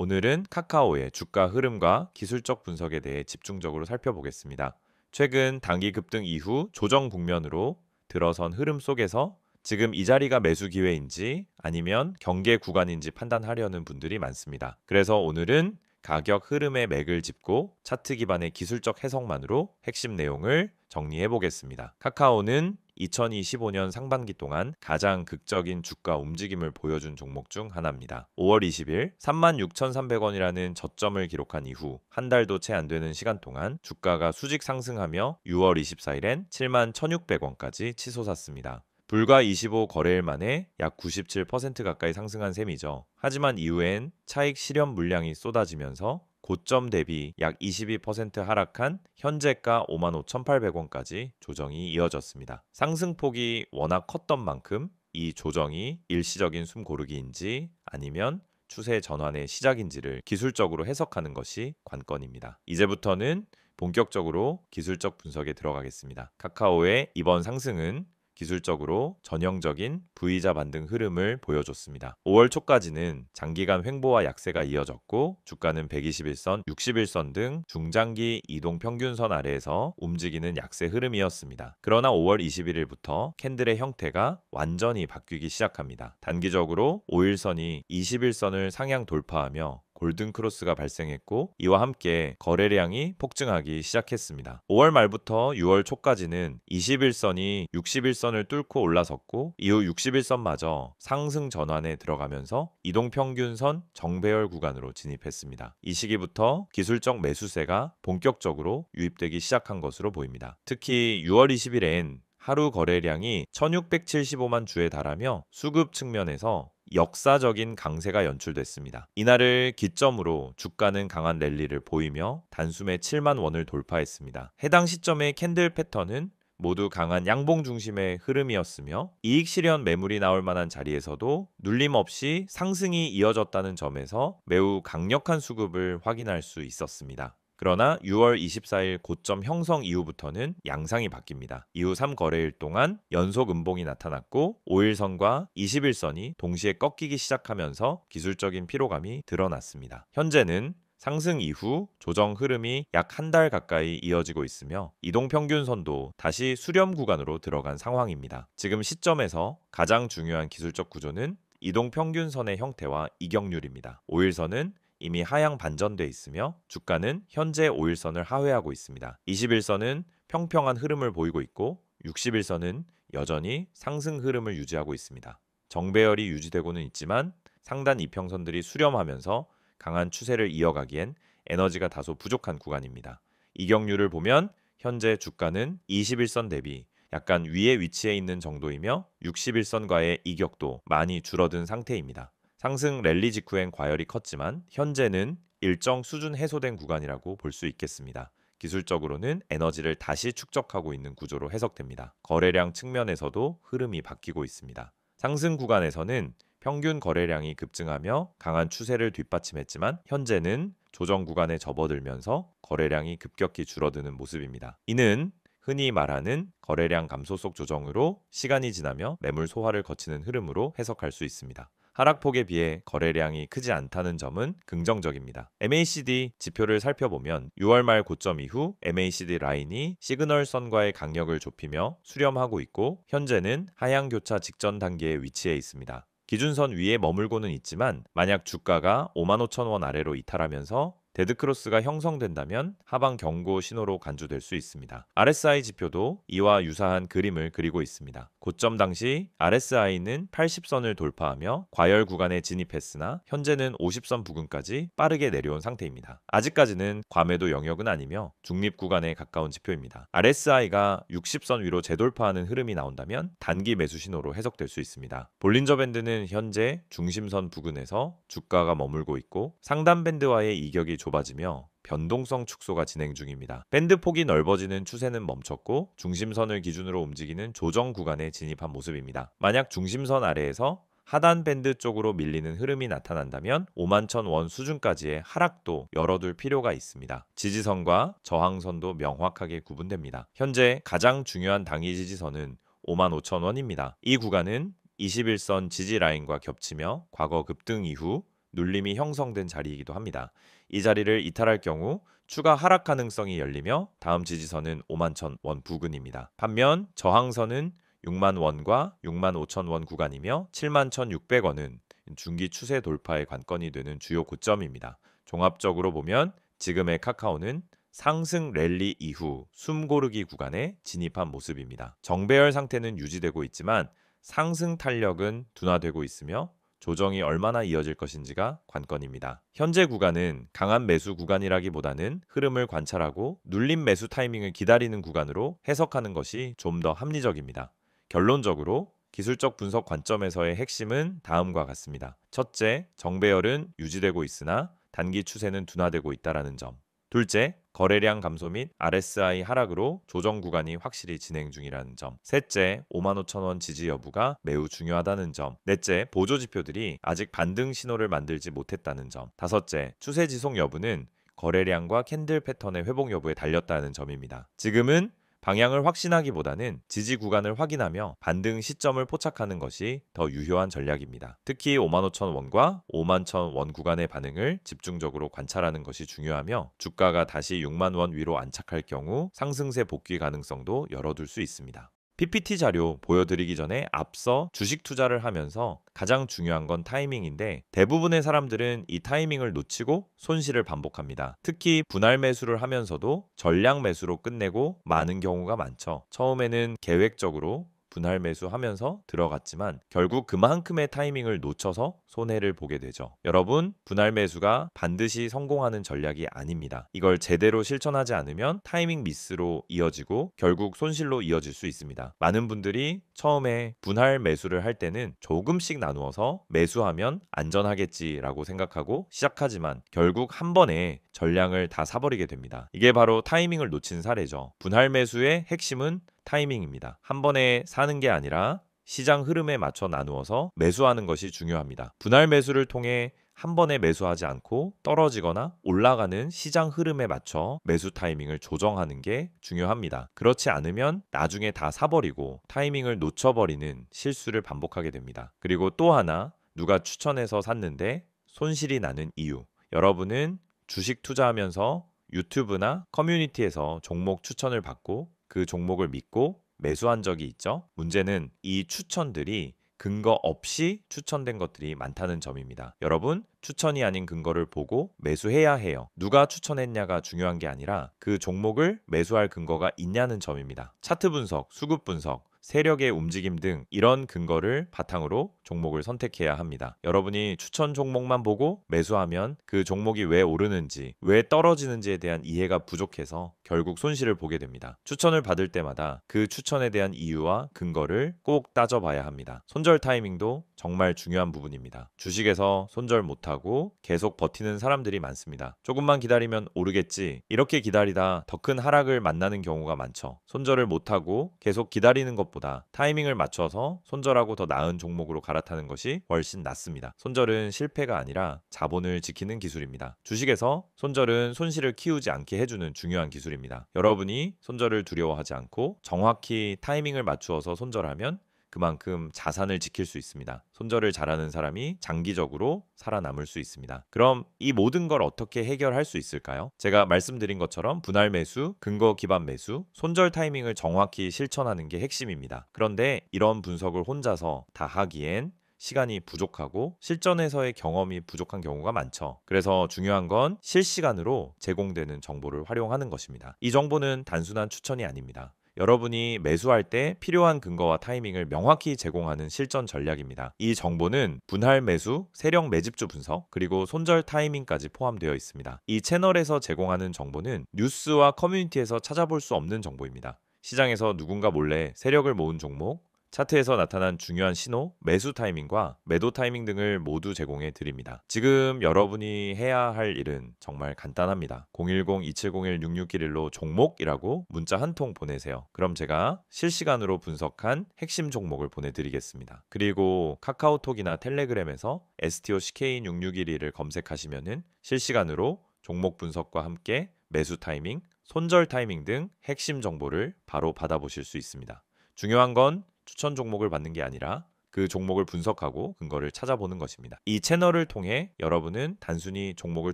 오늘은 카카오의 주가 흐름과 기술적 분석에 대해 집중적으로 살펴보겠습니다. 최근 단기 급등 이후 조정 국면으로 들어선 흐름 속에서 지금 이 자리가 매수 기회인지 아니면 경계 구간인지 판단하려는 분들이 많습니다. 그래서 오늘은 가격 흐름의 맥을 짚고 차트 기반의 기술적 해석만으로 핵심 내용을 정리해 보겠습니다. 카카오는 2025년 상반기 동안 가장 극적인 주가 움직임을 보여준 종목 중 하나입니다. 5월 20일 36,300원이라는 저점을 기록한 이후 한 달도 채 안 되는 시간 동안 주가가 수직 상승하며 6월 24일엔 71,600원까지 치솟았습니다. 불과 25 거래일 만에 약 97% 가까이 상승한 셈이죠. 하지만 이후엔 차익 실현 물량이 쏟아지면서 고점 대비 약 22% 하락한 현재가 55,800원까지 조정이 이어졌습니다. 상승폭이 워낙 컸던 만큼 이 조정이 일시적인 숨고르기인지 아니면 추세 전환의 시작인지를 기술적으로 해석하는 것이 관건입니다. 이제부터는 본격적으로 기술적 분석에 들어가겠습니다. 카카오의 이번 상승은 기술적으로 전형적인 V자 반등 흐름을 보여줬습니다. 5월 초까지는 장기간 횡보와 약세가 이어졌고 주가는 121선, 61선 등 중장기 이동 평균선 아래에서 움직이는 약세 흐름이었습니다. 그러나 5월 21일부터 캔들의 형태가 완전히 바뀌기 시작합니다. 단기적으로 5일선이 21선을 상향 돌파하며 골든크로스가 발생했고 이와 함께 거래량이 폭증하기 시작했습니다. 5월 말부터 6월 초까지는 21선이 61선을 뚫고 올라섰고 이후 61선마저 상승 전환에 들어가면서 이동평균선 정배열 구간으로 진입했습니다. 이 시기부터 기술적 매수세가 본격적으로 유입되기 시작한 것으로 보입니다. 특히 6월 20일엔 하루 거래량이 1675만 주에 달하며 수급 측면에서 역사적인 강세가 연출됐습니다. 이날을 기점으로 주가는 강한 랠리를 보이며 단숨에 7만 원을 돌파했습니다. 해당 시점의 캔들 패턴은 모두 강한 양봉 중심의 흐름이었으며 이익 실현 매물이 나올 만한 자리에서도 눌림 없이 상승이 이어졌다는 점에서 매우 강력한 수급을 확인할 수 있었습니다. 그러나 6월 24일 고점 형성 이후부터는 양상이 바뀝니다. 이후 3거래일 동안 연속 음봉이 나타났고 5일선과 21선이 동시에 꺾이기 시작하면서 기술적인 피로감이 드러났습니다. 현재는 상승 이후 조정 흐름이 약 한 달 가까이 이어지고 있으며 이동평균선도 다시 수렴 구간으로 들어간 상황입니다. 지금 시점에서 가장 중요한 기술적 구조는 이동평균선의 형태와 이격률입니다. 5일선은 이미 하향 반전돼 있으며 주가는 현재 5일선을 하회하고 있습니다. 21선은 평평한 흐름을 보이고 있고 61선은 여전히 상승 흐름을 유지하고 있습니다. 정배열이 유지되고는 있지만 상단 이평선들이 수렴하면서 강한 추세를 이어가기엔 에너지가 다소 부족한 구간입니다. 이격률을 보면 현재 주가는 21선 대비 약간 위에 위치해 있는 정도이며 61선과의 이격도 많이 줄어든 상태입니다. 상승 랠리 직후엔 과열이 컸지만 현재는 일정 수준 해소된 구간이라고 볼 수 있겠습니다. 기술적으로는 에너지를 다시 축적하고 있는 구조로 해석됩니다. 거래량 측면에서도 흐름이 바뀌고 있습니다. 상승 구간에서는 평균 거래량이 급증하며 강한 추세를 뒷받침했지만 현재는 조정 구간에 접어들면서 거래량이 급격히 줄어드는 모습입니다. 이는 흔히 말하는 거래량 감소 속 조정으로 시간이 지나며 매물 소화를 거치는 흐름으로 해석할 수 있습니다. 하락폭에 비해 거래량이 크지 않다는 점은 긍정적입니다. MACD 지표를 살펴보면 6월 말 고점 이후 MACD 라인이 시그널선과의 강력을 좁히며 수렴하고 있고 현재는 하향 교차 직전 단계에 위치해 있습니다. 기준선 위에 머물고는 있지만 만약 주가가 55,000원 아래로 이탈하면서 데드크로스가 형성된다면 하방 경고 신호로 간주될 수 있습니다. RSI 지표도 이와 유사한 그림을 그리고 있습니다. 고점 당시 RSI는 80선을 돌파하며 과열 구간에 진입했으나 현재는 50선 부근까지 빠르게 내려온 상태입니다. 아직까지는 과매도 영역은 아니며 중립 구간에 가까운 지표입니다. RSI가 60선 위로 재돌파하는 흐름이 나온다면 단기 매수 신호로 해석될 수 있습니다. 볼린저 밴드는 현재 중심선 부근에서 주가가 머물고 있고 상단 밴드와의 이격이 좁아지며 변동성 축소가 진행 중입니다. 밴드 폭이 넓어지는 추세는 멈췄고 중심선을 기준으로 움직이는 조정 구간에 진입한 모습입니다. 만약 중심선 아래에서 하단 밴드 쪽으로 밀리는 흐름이 나타난다면 51,000원 수준까지의 하락도 열어둘 필요가 있습니다. 지지선과 저항선도 명확하게 구분됩니다. 현재 가장 중요한 당위 지지선은 55,000원입니다. 이 구간은 21선 지지 라인과 겹치며 과거 급등 이후 눌림이 형성된 자리이기도 합니다. 이 자리를 이탈할 경우 추가 하락 가능성이 열리며 다음 지지선은 51,000원 부근입니다. 반면 저항선은 6만 원과 6만 5천 원 구간이며 7만 1,600원은 중기 추세 돌파의 관건이 되는 주요 고점입니다. 종합적으로 보면 지금의 카카오는 상승 랠리 이후 숨고르기 구간에 진입한 모습입니다. 정배열 상태는 유지되고 있지만 상승 탄력은 둔화되고 있으며 조정이 얼마나 이어질 것인지가 관건입니다. 현재 구간은 강한 매수 구간이라기보다는 흐름을 관찰하고 눌림 매수 타이밍을 기다리는 구간으로 해석하는 것이 좀 더 합리적입니다. 결론적으로 기술적 분석 관점에서의 핵심은 다음과 같습니다. 첫째, 정배열은 유지되고 있으나 단기 추세는 둔화되고 있다는 점. 둘째, 거래량 감소 및 RSI 하락으로 조정 구간이 확실히 진행 중이라는 점. 셋째, 55,000원 지지 여부가 매우 중요하다는 점. 넷째, 보조 지표들이 아직 반등 신호를 만들지 못했다는 점. 다섯째, 추세 지속 여부는 거래량과 캔들 패턴의 회복 여부에 달렸다는 점입니다. 지금은 방향을 확신하기보다는 지지 구간을 확인하며 반등 시점을 포착하는 것이 더 유효한 전략입니다. 특히 55,000원과 51,000원 구간의 반응을 집중적으로 관찰하는 것이 중요하며 주가가 다시 6만 원 위로 안착할 경우 상승세 복귀 가능성도 열어둘 수 있습니다. PPT 자료 보여드리기 전에 앞서 주식 투자를 하면서 가장 중요한 건 타이밍인데 대부분의 사람들은 이 타이밍을 놓치고 손실을 반복합니다. 특히 분할 매수를 하면서도 전량 매수로 끝내고 마는 경우가 많죠. 처음에는 계획적으로 분할 매수하면서 들어갔지만 결국 그만큼의 타이밍을 놓쳐서 손해를 보게 되죠. 여러분, 분할 매수가 반드시 성공하는 전략이 아닙니다. 이걸 제대로 실천하지 않으면 타이밍 미스로 이어지고 결국 손실로 이어질 수 있습니다. 많은 분들이 처음에 분할 매수를 할 때는 조금씩 나누어서 매수하면 안전하겠지라고 생각하고 시작하지만 결국 한 번에 전량을 다 사버리게 됩니다. 이게 바로 타이밍을 놓친 사례죠. 분할 매수의 핵심은 타이밍입니다. 한 번에 사는 게 아니라 시장 흐름에 맞춰 나누어서 매수하는 것이 중요합니다. 분할 매수를 통해 한 번에 매수하지 않고 떨어지거나 올라가는 시장 흐름에 맞춰 매수 타이밍을 조정하는 게 중요합니다. 그렇지 않으면 나중에 다 사버리고 타이밍을 놓쳐버리는 실수를 반복하게 됩니다. 그리고 또 하나, 누가 추천해서 샀는데 손실이 나는 이유. 여러분은 주식 투자하면서 유튜브나 커뮤니티에서 종목 추천을 받고 그 종목을 믿고 매수한 적이 있죠. 문제는 이 추천들이 근거 없이 추천된 것들이 많다는 점입니다. 여러분, 추천이 아닌 근거를 보고 매수해야 해요. 누가 추천했냐가 중요한 게 아니라 그 종목을 매수할 근거가 있냐는 점입니다. 차트 분석, 수급 분석, 세력의 움직임 등 이런 근거를 바탕으로 종목을 선택해야 합니다. 여러분이 추천 종목만 보고 매수하면 그 종목이 왜 오르는지, 왜 떨어지는지에 대한 이해가 부족해서 결국 손실을 보게 됩니다. 추천을 받을 때마다 그 추천에 대한 이유와 근거를 꼭 따져봐야 합니다. 손절 타이밍도 정말 중요한 부분입니다. 주식에서 손절 못하고 계속 버티는 사람들이 많습니다. 조금만 기다리면 오르겠지. 이렇게 기다리다 더 큰 하락을 만나는 경우가 많죠. 손절을 못하고 계속 기다리는 것보다 타이밍을 맞춰서 손절하고 더 나은 종목으로 갈아타는 것이 훨씬 낫습니다. 손절은 실패가 아니라 자본을 지키는 기술입니다. 주식에서 손절은 손실을 키우지 않게 해주는 중요한 기술입니다. 여러분이 손절을 두려워하지 않고 정확히 타이밍을 맞추어서 손절하면 그만큼 자산을 지킬 수 있습니다. 손절을 잘하는 사람이 장기적으로 살아남을 수 있습니다. 그럼 이 모든 걸 어떻게 해결할 수 있을까요? 제가 말씀드린 것처럼 분할 매수, 근거 기반 매수, 손절 타이밍을 정확히 실천하는 게 핵심입니다. 그런데 이런 분석을 혼자서 다 하기엔 시간이 부족하고 실전에서의 경험이 부족한 경우가 많죠. 그래서 중요한 건 실시간으로 제공되는 정보를 활용하는 것입니다. 이 정보는 단순한 추천이 아닙니다. 여러분이 매수할 때 필요한 근거와 타이밍을 명확히 제공하는 실전 전략입니다. 이 정보는 분할 매수, 세력 매집주 분석, 그리고 손절 타이밍까지 포함되어 있습니다. 이 채널에서 제공하는 정보는 뉴스와 커뮤니티에서 찾아볼 수 없는 정보입니다. 시장에서 누군가 몰래 세력을 모은 종목, 차트에서 나타난 중요한 신호, 매수 타이밍과 매도 타이밍 등을 모두 제공해 드립니다. 지금 여러분이 해야 할 일은 정말 간단합니다. 010-2701-6611로 종목이라고 문자 한 통 보내세요. 그럼 제가 실시간으로 분석한 핵심 종목을 보내드리겠습니다. 그리고 카카오톡이나 텔레그램에서 STOCK661을 검색하시면은 실시간으로 종목 분석과 함께 매수 타이밍, 손절 타이밍 등 핵심 정보를 바로 받아보실 수 있습니다. 중요한 건 추천 종목을 받는 게 아니라 그 종목을 분석하고 근거를 찾아보는 것입니다. 이 채널을 통해 여러분은 단순히 종목을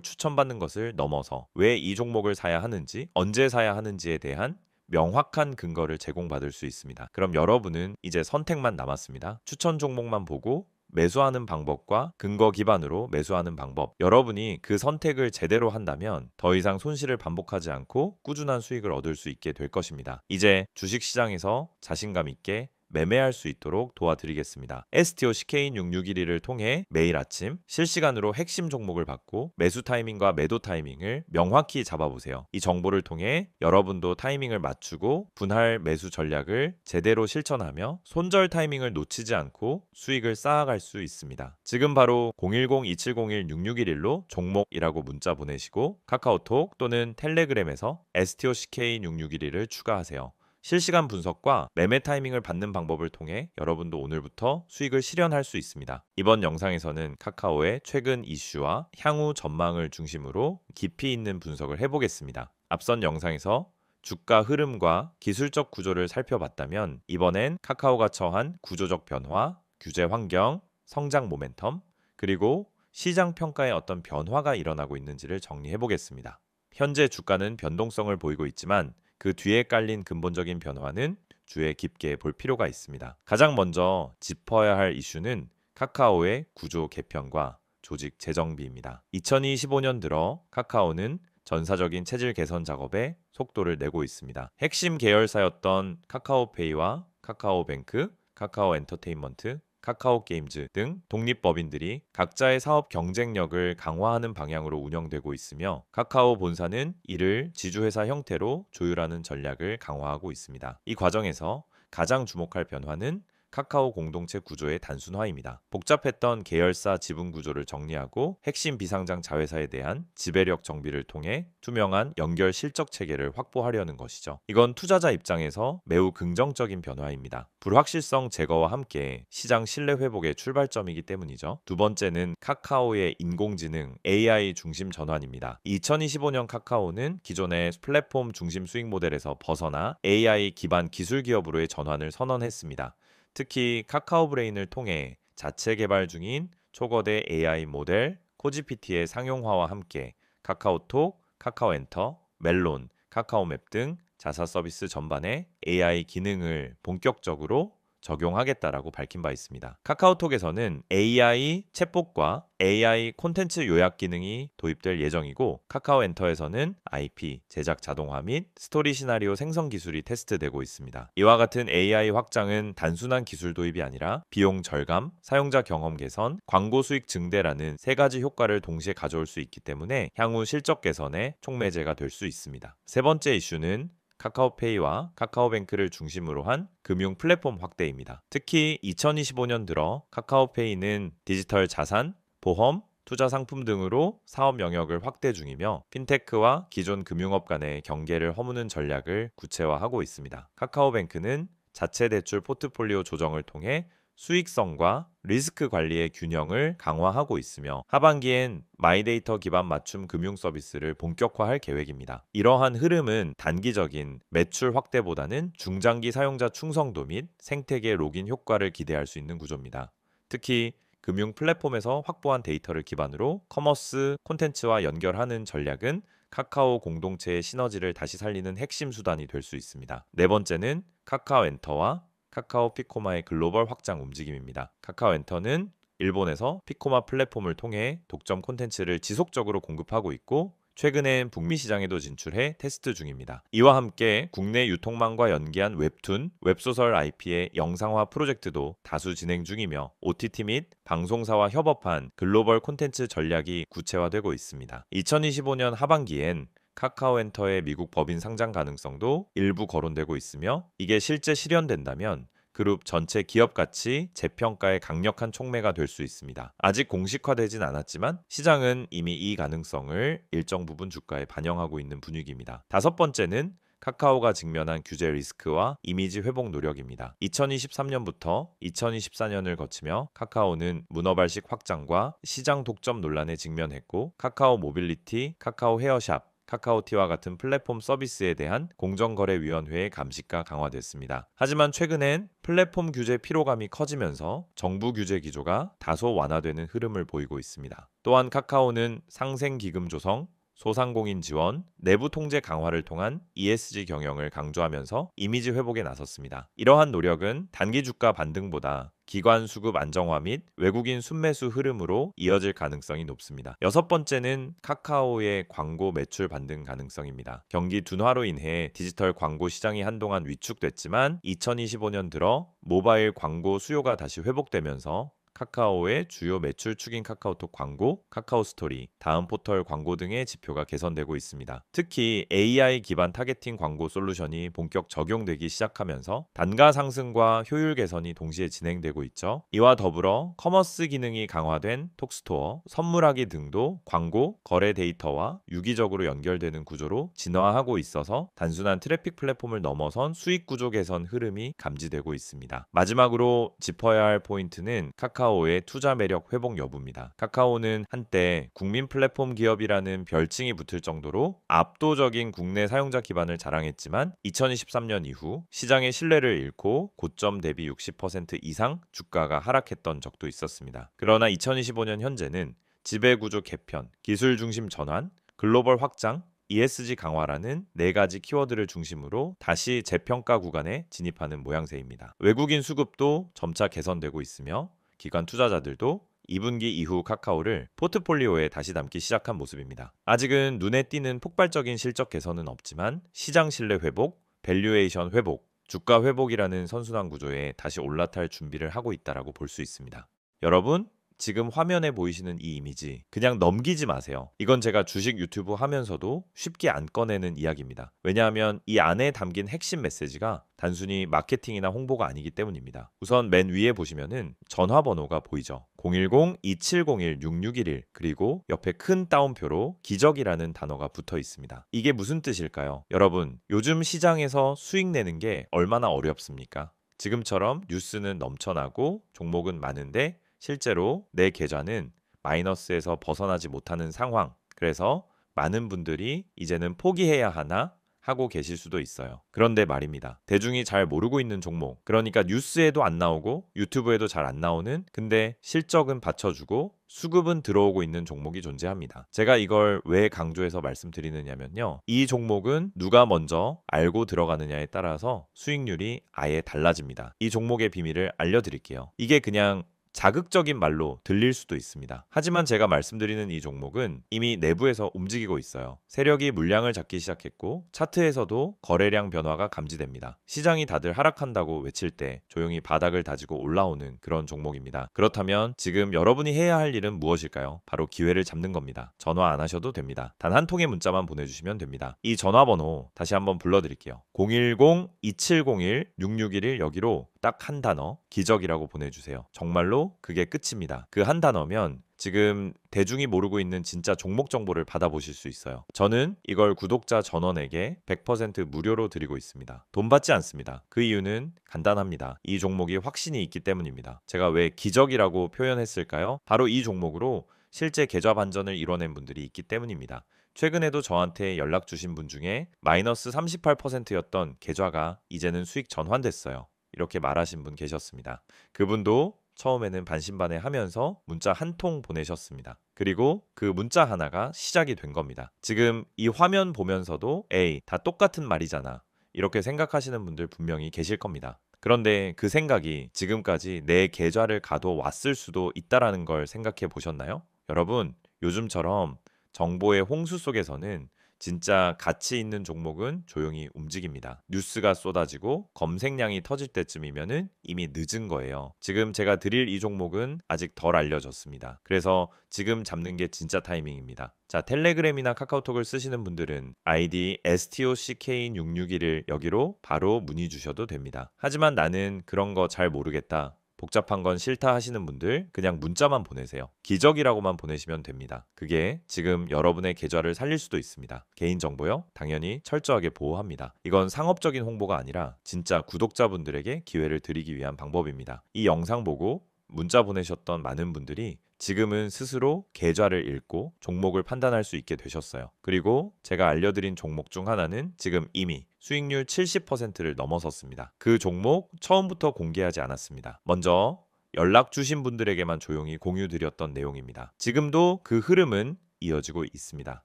추천받는 것을 넘어서 왜 이 종목을 사야 하는지, 언제 사야 하는지에 대한 명확한 근거를 제공받을 수 있습니다. 그럼 여러분은 이제 선택만 남았습니다. 추천 종목만 보고 매수하는 방법과 근거 기반으로 매수하는 방법. 여러분이 그 선택을 제대로 한다면 더 이상 손실을 반복하지 않고 꾸준한 수익을 얻을 수 있게 될 것입니다. 이제 주식시장에서 자신감 있게 매매할 수 있도록 도와드리겠습니다. STO CK인 6611을 통해 매일 아침 실시간으로 핵심 종목을 받고 매수 타이밍과 매도 타이밍을 명확히 잡아보세요. 이 정보를 통해 여러분도 타이밍을 맞추고 분할 매수 전략을 제대로 실천하며 손절 타이밍을 놓치지 않고 수익을 쌓아갈 수 있습니다. 지금 바로 010-2701-6611로 종목이라고 문자 보내시고 카카오톡 또는 텔레그램에서 STO CK인 6611을 추가하세요. 실시간 분석과 매매 타이밍을 받는 방법을 통해 여러분도 오늘부터 수익을 실현할 수 있습니다. 이번 영상에서는 카카오의 최근 이슈와 향후 전망을 중심으로 깊이 있는 분석을 해보겠습니다. 앞선 영상에서 주가 흐름과 기술적 구조를 살펴봤다면 이번엔 카카오가 처한 구조적 변화, 규제 환경, 성장 모멘텀, 그리고 시장 평가에 어떤 변화가 일어나고 있는지를 정리해보겠습니다. 현재 주가는 변동성을 보이고 있지만 그 뒤에 깔린 근본적인 변화는 주에 깊게 볼 필요가 있습니다. 가장 먼저 짚어야 할 이슈는 카카오의 구조 개편과 조직 재정비입니다. 2025년 들어 카카오는 전사적인 체질 개선 작업에 속도를 내고 있습니다. 핵심 계열사였던 카카오페이와 카카오뱅크, 카카오엔터테인먼트, 카카오게임즈 등 독립법인들이 각자의 사업 경쟁력을 강화하는 방향으로 운영되고 있으며 카카오 본사는 이를 지주회사 형태로 조율하는 전략을 강화하고 있습니다. 이 과정에서 가장 주목할 변화는 카카오 공동체 구조의 단순화입니다. 복잡했던 계열사 지분 구조를 정리하고 핵심 비상장 자회사에 대한 지배력 정비를 통해 투명한 연결 실적 체계를 확보하려는 것이죠. 이건 투자자 입장에서 매우 긍정적인 변화입니다. 불확실성 제거와 함께 시장 신뢰 회복의 출발점이기 때문이죠. 두 번째는 카카오의 인공지능 AI 중심 전환입니다. 2025년 카카오는 기존의 플랫폼 중심 수익 모델에서 벗어나 AI 기반 기술 기업으로의 전환을 선언했습니다. 특히 카카오 브레인을 통해 자체 개발 중인 초거대 AI 모델 코지피티의 상용화와 함께 카카오톡, 카카오엔터, 멜론, 카카오맵 등 자사 서비스 전반에 AI 기능을 본격적으로 적용하겠다라고 밝힌 바 있습니다. 카카오톡에서는 AI 챗봇과 AI 콘텐츠 요약 기능이 도입될 예정이고 카카오엔터에서는 IP, 제작 자동화 및 스토리 시나리오 생성 기술이 테스트되고 있습니다. 이와 같은 AI 확장은 단순한 기술 도입이 아니라 비용 절감, 사용자 경험 개선, 광고 수익 증대라는 세 가지 효과를 동시에 가져올 수 있기 때문에 향후 실적 개선에 촉매제가 될 수 있습니다. 세 번째 이슈는 카카오페이와 카카오뱅크를 중심으로 한 금융 플랫폼 확대입니다. 특히 2025년 들어 카카오페이는 디지털 자산, 보험, 투자 상품 등으로 사업 영역을 확대 중이며 핀테크와 기존 금융업 간의 경계를 허무는 전략을 구체화하고 있습니다. 카카오뱅크는 자체 대출 포트폴리오 조정을 통해 수익성과 리스크 관리의 균형을 강화하고 있으며 하반기엔 마이데이터 기반 맞춤 금융 서비스를 본격화할 계획입니다. 이러한 흐름은 단기적인 매출 확대보다는 중장기 사용자 충성도 및 생태계 로깅 효과를 기대할 수 있는 구조입니다. 특히 금융 플랫폼에서 확보한 데이터를 기반으로 커머스 콘텐츠와 연결하는 전략은 카카오 공동체의 시너지를 다시 살리는 핵심 수단이 될 수 있습니다. 네 번째는 카카오엔터와 카카오 피코마의 글로벌 확장 움직임입니다. 카카오엔터는 일본에서 피코마 플랫폼을 통해 독점 콘텐츠를 지속적으로 공급하고 있고 최근엔 북미 시장에도 진출해 테스트 중입니다. 이와 함께 국내 유통망과 연계한 웹툰, 웹소설 IP의 영상화 프로젝트도 다수 진행 중이며 OTT 및 방송사와 협업한 글로벌 콘텐츠 전략이 구체화되고 있습니다. 2025년 하반기엔 카카오엔터의 미국 법인 상장 가능성도 일부 거론되고 있으며 이게 실제 실현된다면 그룹 전체 기업 가치 재평가의 강력한 촉매가 될 수 있습니다. 아직 공식화되진 않았지만 시장은 이미 이 가능성을 일정 부분 주가에 반영하고 있는 분위기입니다. 다섯 번째는 카카오가 직면한 규제 리스크와 이미지 회복 노력입니다. 2023년부터 2024년을 거치며 카카오는 문어발식 확장과 시장 독점 논란에 직면했고 카카오 모빌리티, 카카오 헤어샵, 카카오티와 같은 플랫폼 서비스에 대한 공정거래위원회의 감시가 강화됐습니다. 하지만 최근엔 플랫폼 규제 피로감이 커지면서 정부 규제 기조가 다소 완화되는 흐름을 보이고 있습니다. 또한 카카오는 상생기금 조성, 소상공인 지원, 내부 통제 강화를 통한 ESG 경영을 강조하면서 이미지 회복에 나섰습니다. 이러한 노력은 단기 주가 반등보다 기관 수급 안정화 및 외국인 순매수 흐름으로 이어질 가능성이 높습니다. 여섯 번째는 카카오의 광고 매출 반등 가능성입니다. 경기 둔화로 인해 디지털 광고 시장이 한동안 위축됐지만 2025년 들어 모바일 광고 수요가 다시 회복되면서 카카오의 주요 매출 축인 카카오톡 광고, 카카오 스토리, 다음 포털 광고 등의 지표가 개선되고 있습니다. 특히 AI 기반 타겟팅 광고 솔루션이 본격 적용되기 시작하면서 단가 상승과 효율 개선이 동시에 진행되고 있죠. 이와 더불어 커머스 기능이 강화된 톡스토어, 선물하기 등도 광고, 거래 데이터와 유기적으로 연결되는 구조로 진화하고 있어서 단순한 트래픽 플랫폼을 넘어선 수익 구조 개선 흐름이 감지되고 있습니다. 마지막으로 짚어야 할 포인트는 카카오의 투자 매력 회복 여부입니다. 카카오는 한때 국민 플랫폼 기업이라는 별칭이 붙을 정도로 압도적인 국내 사용자 기반을 자랑했지만 2023년 이후 시장의 신뢰를 잃고 고점 대비 60% 이상 주가가 하락했던 적도 있었습니다. 그러나 2025년 현재는 지배구조 개편, 기술 중심 전환, 글로벌 확장, ESG 강화라는 네 가지 키워드를 중심으로 다시 재평가 구간에 진입하는 모양새입니다. 외국인 수급도 점차 개선되고 있으며 기관 투자자들도 2분기 이후 카카오를 포트폴리오에 다시 담기 시작한 모습입니다. 아직은 눈에 띄는 폭발적인 실적 개선은 없지만 시장 신뢰 회복, 밸류에이션 회복, 주가 회복이라는 선순환 구조에 다시 올라탈 준비를 하고 있다라고 볼 수 있습니다. 여러분, 지금 화면에 보이시는 이 이미지 그냥 넘기지 마세요. 이건 제가 주식 유튜브 하면서도 쉽게 안 꺼내는 이야기입니다. 왜냐하면 이 안에 담긴 핵심 메시지가 단순히 마케팅이나 홍보가 아니기 때문입니다. 우선 맨 위에 보시면은 전화번호가 보이죠. 010-2701-6611 그리고 옆에 큰 따옴표로 기적이라는 단어가 붙어 있습니다. 이게 무슨 뜻일까요? 여러분, 요즘 시장에서 수익 내는 게 얼마나 어렵습니까? 지금처럼 뉴스는 넘쳐나고 종목은 많은데 실제로 내 계좌는 마이너스에서 벗어나지 못하는 상황. 그래서 많은 분들이 이제는 포기해야 하나 하고 계실 수도 있어요. 그런데 말입니다. 대중이 잘 모르고 있는 종목, 그러니까 뉴스에도 안 나오고 유튜브에도 잘 안 나오는, 근데 실적은 받쳐주고 수급은 들어오고 있는 종목이 존재합니다. 제가 이걸 왜 강조해서 말씀드리느냐면요. 이 종목은 누가 먼저 알고 들어가느냐에 따라서 수익률이 아예 달라집니다. 이 종목의 비밀을 알려드릴게요. 이게 그냥 자극적인 말로 들릴 수도 있습니다. 하지만 제가 말씀드리는 이 종목은 이미 내부에서 움직이고 있어요. 세력이 물량을 잡기 시작했고 차트에서도 거래량 변화가 감지됩니다. 시장이 다들 하락한다고 외칠 때 조용히 바닥을 다지고 올라오는 그런 종목입니다. 그렇다면 지금 여러분이 해야 할 일은 무엇일까요? 바로 기회를 잡는 겁니다. 전화 안 하셔도 됩니다. 단 한 통의 문자만 보내주시면 됩니다. 이 전화번호 다시 한번 불러드릴게요. 010-2701-6611 여기로 딱 한 단어 기적이라고 보내주세요. 정말로 그게 끝입니다. 그 한 단어면 지금 대중이 모르고 있는 진짜 종목 정보를 받아보실 수 있어요. 저는 이걸 구독자 전원에게 100% 무료로 드리고 있습니다. 돈 받지 않습니다. 그 이유는 간단합니다. 이 종목이 확신이 있기 때문입니다. 제가 왜 기적이라고 표현했을까요? 바로 이 종목으로 실제 계좌 반전을 이뤄낸 분들이 있기 때문입니다. 최근에도 저한테 연락 주신 분 중에 마이너스 38%였던 계좌가 이제는 수익 전환됐어요. 이렇게 말하신 분 계셨습니다. 그분도 처음에는 반신반의하면서 문자 한 통 보내셨습니다. 그리고 그 문자 하나가 시작이 된 겁니다. 지금 이 화면 보면서도 에이, 다 똑같은 말이잖아. 이렇게 생각하시는 분들 분명히 계실 겁니다. 그런데 그 생각이 지금까지 내 계좌를 가둬왔을 수도 있다라는 걸 생각해 보셨나요? 여러분, 요즘처럼 정보의 홍수 속에서는 진짜 가치 있는 종목은 조용히 움직입니다. 뉴스가 쏟아지고 검색량이 터질 때쯤이면은 이미 늦은 거예요. 지금 제가 드릴 이 종목은 아직 덜 알려졌습니다. 그래서 지금 잡는 게 진짜 타이밍입니다. 자, 텔레그램이나 카카오톡을 쓰시는 분들은 아이디 STOCK661을 여기로 바로 문의 주셔도 됩니다. 하지만 나는 그런 거 잘 모르겠다. 복잡한 건 싫다 하시는 분들 그냥 문자만 보내세요. 기적이라고만 보내시면 됩니다. 그게 지금 여러분의 계좌를 살릴 수도 있습니다. 개인정보요? 당연히 철저하게 보호합니다. 이건 상업적인 홍보가 아니라 진짜 구독자분들에게 기회를 드리기 위한 방법입니다. 이 영상 보고 문자 보내셨던 많은 분들이 지금은 스스로 계좌를 읽고 종목을 판단할 수 있게 되셨어요. 그리고 제가 알려드린 종목 중 하나는 지금 이미 수익률 70%를 넘어섰습니다. 그 종목 처음부터 공개하지 않았습니다. 먼저 연락 주신 분들에게만 조용히 공유드렸던 내용입니다. 지금도 그 흐름은 이어지고 있습니다.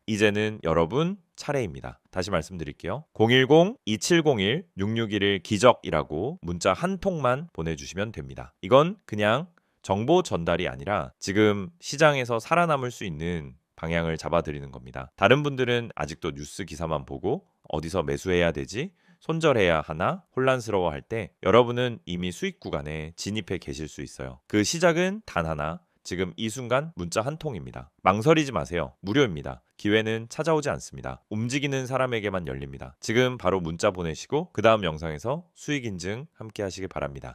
이제는 여러분 차례입니다. 다시 말씀드릴게요. 010-2701-6611 기적이라고 문자 한 통만 보내주시면 됩니다. 이건 그냥 정보 전달이 아니라 지금 시장에서 살아남을 수 있는 방향을 잡아드리는 겁니다. 다른 분들은 아직도 뉴스 기사만 보고 어디서 매수해야 되지? 손절해야 하나 혼란스러워할 때 여러분은 이미 수익 구간에 진입해 계실 수 있어요. 그 시작은 단 하나, 지금 이 순간 문자 한 통입니다. 망설이지 마세요. 무료입니다. 기회는 찾아오지 않습니다. 움직이는 사람에게만 열립니다. 지금 바로 문자 보내시고 그 다음 영상에서 수익 인증 함께 하시길 바랍니다.